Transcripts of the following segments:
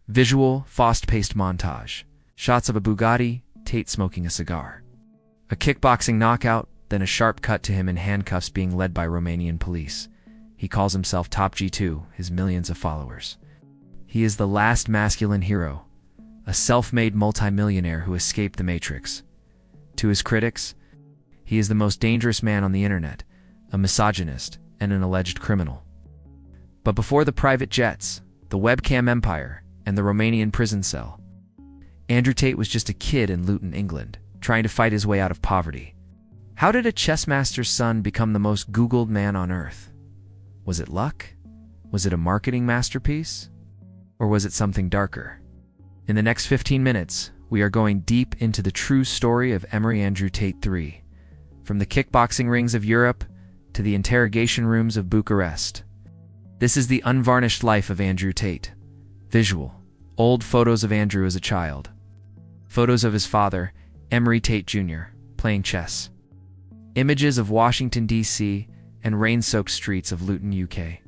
Visual, fast-paced montage. Shots of a Bugatti, Tate smoking a cigar. A kickboxing knockout, then a sharp cut to him in handcuffs being led by Romanian police. He calls himself Top G2, his millions of followers. He is the last masculine hero, a self-made multimillionaire who escaped the Matrix. To his critics, he is the most dangerous man on the internet, a misogynist, and an alleged criminal. But before the private jets, the webcam empire, and the Romanian prison cell, Andrew Tate was just a kid in Luton, England, trying to fight his way out of poverty. How did a chess master's son become the most Googled man on earth? Was it luck? Was it a marketing masterpiece? Or was it something darker? In the next 15 minutes, we are going deep into the true story of Andrew Tate III, from the kickboxing rings of Europe to the interrogation rooms of Bucharest. This is the unvarnished life of Andrew Tate. Visual. Old photos of Andrew as a child. Photos of his father, Andrew Tate Jr., playing chess. Images of Washington, D.C., and rain-soaked streets of Luton, UK.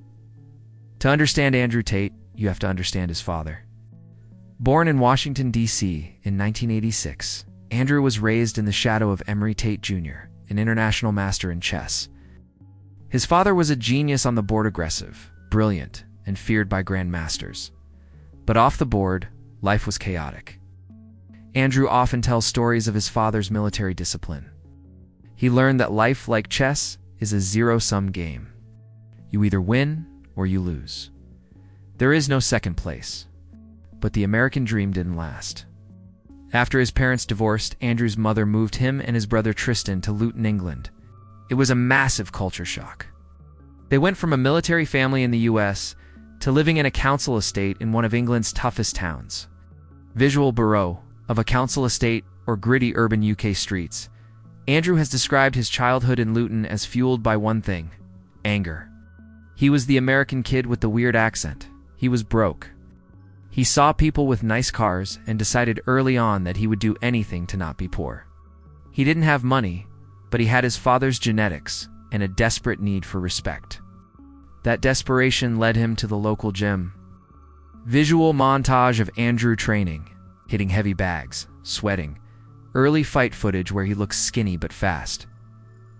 To understand Andrew Tate, you have to understand his father. Born in Washington, D.C. in 1986, Andrew was raised in the shadow of Andrew Tate Jr., an international master in chess. His father was a genius on the board, aggressive, brilliant, and feared by grandmasters. But off the board, life was chaotic. Andrew often tells stories of his father's military discipline. He learned that life, like chess, is a zero-sum game. You either win or you lose. There is no second place. But the American dream didn't last. After his parents divorced, Andrew's mother moved him and his brother Tristan to Luton, England. It was a massive culture shock. They went from a military family in the US to living in a council estate in one of England's toughest towns. Visual Bureau of a council estate or gritty urban UK streets. Andrew has described his childhood in Luton as fueled by one thing: anger. He was the American kid with the weird accent. He was broke. He saw people with nice cars and decided early on that he would do anything to not be poor. He didn't have money, but he had his father's genetics and a desperate need for respect. That desperation led him to the local gym. Visual montage of Andrew training, hitting heavy bags, sweating. Early fight footage where he looks skinny but fast.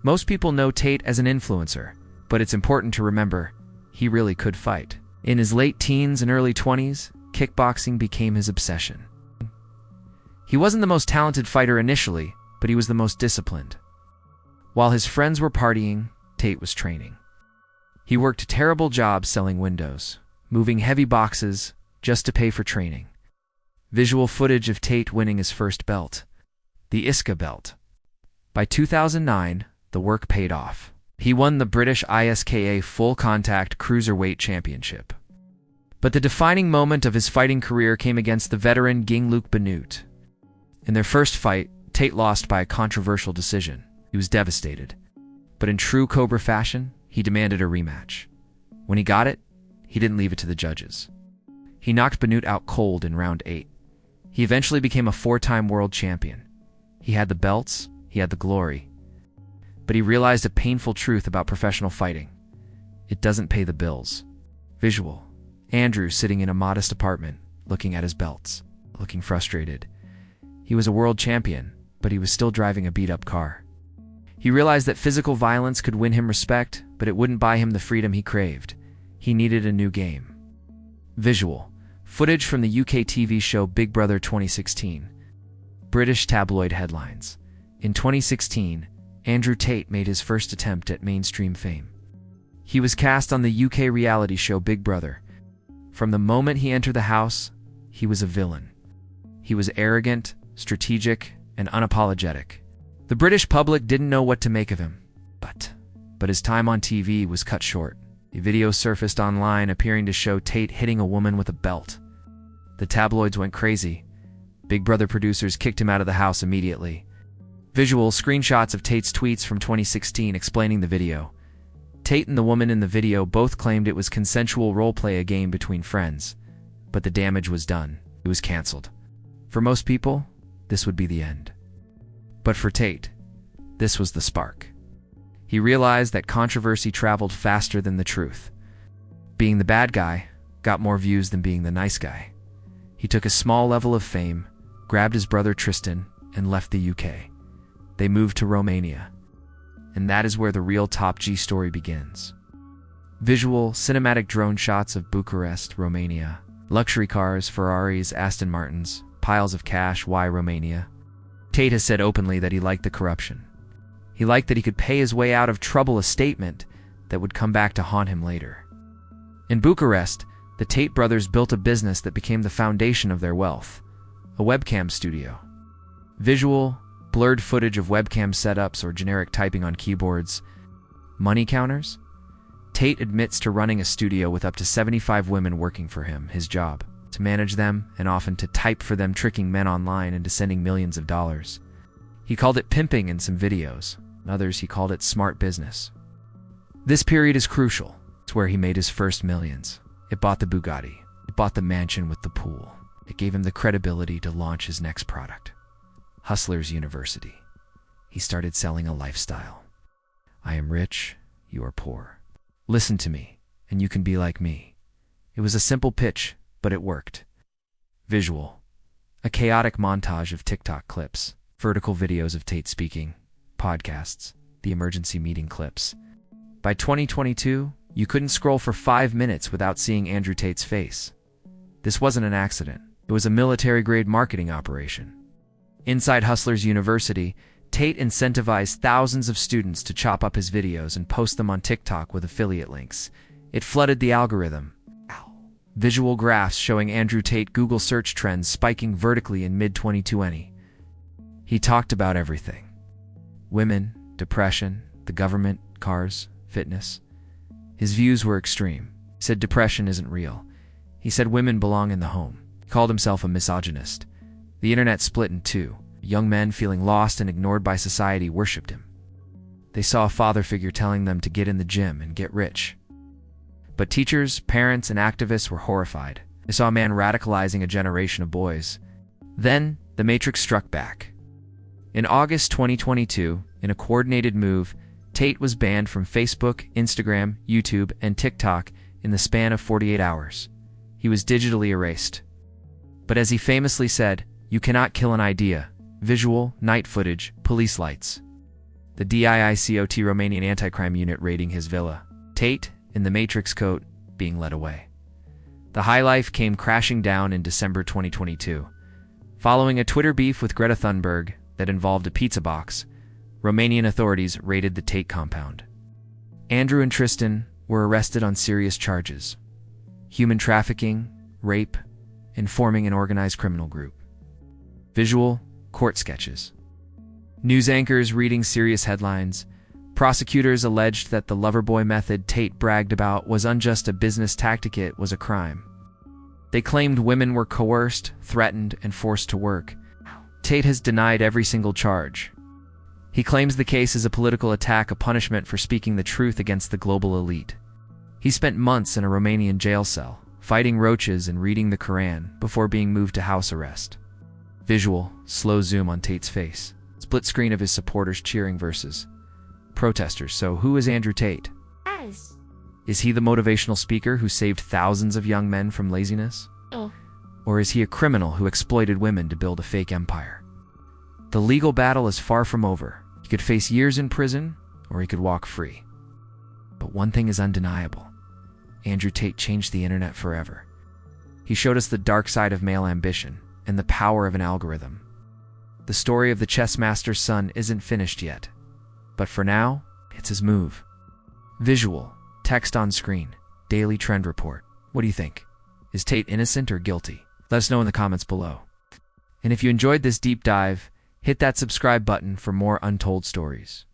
Most people know Tate as an influencer, but it's important to remember, he really could fight. In his late teens and early 20s, kickboxing became his obsession. He wasn't the most talented fighter initially, but he was the most disciplined. While his friends were partying, Tate was training. He worked terrible jobs selling windows, moving heavy boxes just to pay for training. Visual footage of Tate winning his first belt, the ISCA belt. By 2009, the work paid off. He won the British ISKA Full Contact Cruiserweight Championship. But the defining moment of his fighting career came against the veteran Luke Benut. In their first fight, Tate lost by a controversial decision. He was devastated. But in true Cobra fashion, he demanded a rematch. When he got it, he didn't leave it to the judges. He knocked Benut out cold in round 8. He eventually became a 4-time world champion. He had the belts, he had the glory. But he realized a painful truth about professional fighting. It doesn't pay the bills. Visual. Andrew sitting in a modest apartment, looking at his belts, looking frustrated. He was a world champion, but he was still driving a beat-up car. He realized that physical violence could win him respect, but it wouldn't buy him the freedom he craved. He needed a new game. Visual. Footage from the UK TV show Big Brother 2016. British tabloid headlines. In 2016, Andrew Tate made his first attempt at mainstream fame. He was cast on the UK reality show Big Brother. From the moment he entered the house, he was a villain. He was arrogant, strategic, and unapologetic. The British public didn't know what to make of him. But his time on TV was cut short. A video surfaced online appearing to show Tate hitting a woman with a belt. The tabloids went crazy. Big Brother producers kicked him out of the house immediately. Visual screenshots of Tate's tweets from 2016 explaining the video. Tate and the woman in the video both claimed it was consensual roleplay, a game between friends. But the damage was done. It was cancelled. For most people, this would be the end. But for Tate, this was the spark. He realized that controversy traveled faster than the truth. Being the bad guy got more views than being the nice guy. He took a small level of fame, grabbed his brother Tristan, and left the UK. They moved to Romania. And that is where the real Top G story begins. Visual, cinematic drone shots of Bucharest, Romania. Luxury cars, Ferraris, Aston Martins, piles of cash, why Romania? Tate has said openly that he liked the corruption. He liked that he could pay his way out of trouble, a statement that would come back to haunt him later. In Bucharest, the Tate brothers built a business that became the foundation of their wealth, a webcam studio. Visual, blurred footage of webcam setups or generic typing on keyboards. Money counters? Tate admits to running a studio with up to 75 women working for him, his job, to manage them and often to type for them, tricking men online into sending millions of dollars. He called it pimping in some videos. In others, he called it smart business. This period is crucial. It's where he made his first millions. It bought the Bugatti. It bought the mansion with the pool. It gave him the credibility to launch his next product. Hustlers University. He started selling a lifestyle. I am rich, you are poor. Listen to me, and you can be like me. It was a simple pitch, but it worked. Visual. A chaotic montage of TikTok clips, vertical videos of Tate speaking, podcasts, the emergency meeting clips. By 2022, you couldn't scroll for 5 minutes without seeing Andrew Tate's face. This wasn't an accident. It was a military-grade marketing operation. Inside Hustlers University, Tate incentivized thousands of students to chop up his videos and post them on TikTok with affiliate links. It flooded the algorithm. Visual graphs showing Andrew Tate Google search trends spiking vertically in mid-2020. He talked about everything. Women, depression, the government, cars, fitness. His views were extreme. He said depression isn't real. He said women belong in the home. He called himself a misogynist. The internet split in two. Young men feeling lost and ignored by society worshipped him. They saw a father figure telling them to get in the gym and get rich. But teachers, parents, and activists were horrified. They saw a man radicalizing a generation of boys. Then, the Matrix struck back. In August 2022, in a coordinated move, Tate was banned from Facebook, Instagram, YouTube, and TikTok in the span of 48 hours. He was digitally erased. But as he famously said, you cannot kill an idea. Visual, night footage, police lights. The DIICOT Romanian anti-crime unit raiding his villa. Tate, in the Matrix coat, being led away. The high life came crashing down in December 2022. Following a Twitter beef with Greta Thunberg that involved a pizza box, Romanian authorities raided the Tate compound. Andrew and Tristan were arrested on serious charges: human trafficking, rape, and forming an organized criminal group. Visual, court sketches. News anchors reading serious headlines. Prosecutors alleged that the loverboy method Tate bragged about was unjust, a business tactic, it was a crime. They claimed women were coerced, threatened, and forced to work. Tate has denied every single charge. He claims the case is a political attack, a punishment for speaking the truth against the global elite. He spent months in a Romanian jail cell, fighting roaches and reading the Quran before being moved to house arrest. Visual, slow zoom on Tate's face. Split screen of his supporters cheering versus protesters. So who is Andrew Tate? Yes. Is he the motivational speaker who saved thousands of young men from laziness? Oh. Or is he a criminal who exploited women to build a fake empire? The legal battle is far from over. He could face years in prison, or he could walk free. But one thing is undeniable. Andrew Tate changed the internet forever. He showed us the dark side of male ambition and the power of an algorithm. The story of the chess master's son isn't finished yet. But for now, it's his move. Visual, text on screen, daily trend report. What do you think? Is Tate innocent or guilty? Let us know in the comments below. And if you enjoyed this deep dive, hit that subscribe button for more untold stories.